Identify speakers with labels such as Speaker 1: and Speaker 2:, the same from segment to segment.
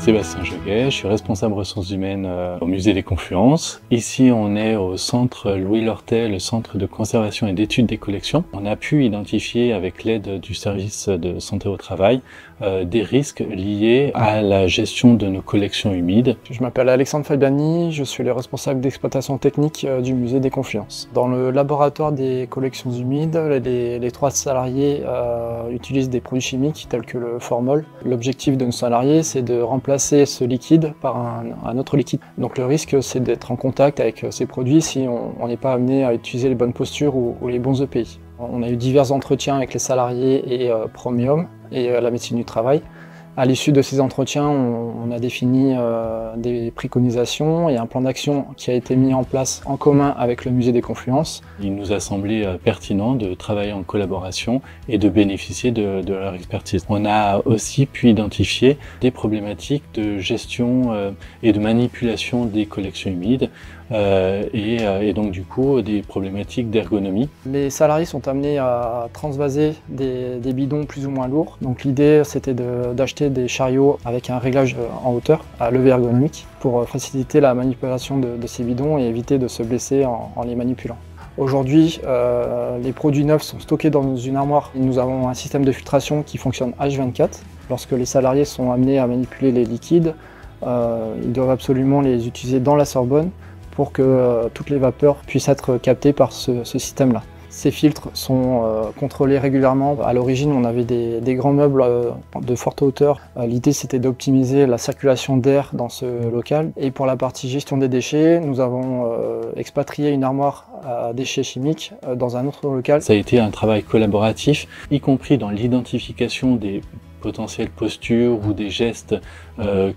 Speaker 1: Sébastien Joguet, je suis responsable ressources humaines au Musée des Confluences. Ici, on est au centre Louis Lortet, le centre de conservation et d'études des collections. On a pu identifier avec l'aide du service de santé au travail des risques liés à la gestion de nos collections humides.
Speaker 2: Je m'appelle Alexandre Fabiani, je suis le responsable d'exploitation technique du Musée des Confluences. Dans le laboratoire des collections humides, les 3 salariés utilisent des produits chimiques tels que le formol. L'objectif de nos salariés, c'est de remplacer ce liquide par un autre liquide. Donc le risque, c'est d'être en contact avec ces produits si on n'est pas amené à utiliser les bonnes postures ou les bons EPI. On a eu divers entretiens avec les salariés et Promium et la médecine du travail. À l'issue de ces entretiens, on a défini des préconisations et un plan d'action qui a été mis en place en commun avec le Musée des Confluences.
Speaker 1: Il nous a semblé pertinent de travailler en collaboration et de bénéficier de leur expertise. On a aussi pu identifier des problématiques de gestion et de manipulation des collections humides et donc du coup des problématiques d'ergonomie.
Speaker 2: Les salariés sont amenés à transvaser des bidons plus ou moins lourds. Donc l'idée c'était d'acheter des chariots avec un réglage en hauteur à levée ergonomique pour faciliter la manipulation de ces bidons et éviter de se blesser en les manipulant. Aujourd'hui, les produits neufs sont stockés dans une armoire. Nous avons un système de filtration qui fonctionne H24. Lorsque les salariés sont amenés à manipuler les liquides, ils doivent absolument les utiliser dans la Sorbonne pour que toutes les vapeurs puissent être captées par ce système-là. Ces filtres sont contrôlés régulièrement. À l'origine, on avait des grands meubles de forte hauteur. L'idée, c'était d'optimiser la circulation d'air dans ce local. Et pour la partie gestion des déchets, nous avons expatrié une armoire à déchets chimiques dans un autre local.
Speaker 1: Ça a été un travail collaboratif, y compris dans l'identification des potentielles postures ou des gestes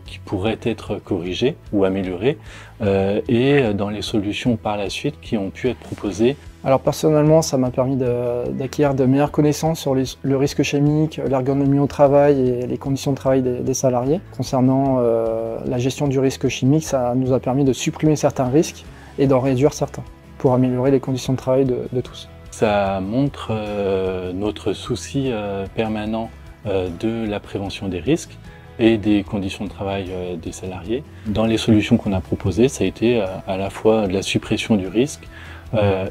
Speaker 1: qui pourraient être corrigés ou améliorés et dans les solutions par la suite qui ont pu être proposées.
Speaker 2: Alors personnellement, ça m'a permis d'acquérir de meilleures connaissances sur le risque chimique, l'ergonomie au travail et les conditions de travail des salariés. Concernant la gestion du risque chimique, ça nous a permis de supprimer certains risques et d'en réduire certains pour améliorer les conditions de travail de tous.
Speaker 1: Ça montre notre souci permanent de la prévention des risques et des conditions de travail des salariés. Dans les solutions qu'on a proposées, ça a été à la fois de la suppression du risque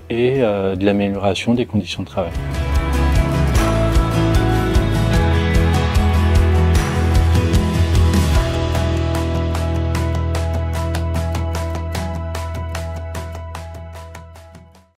Speaker 1: et de l'amélioration des conditions de travail.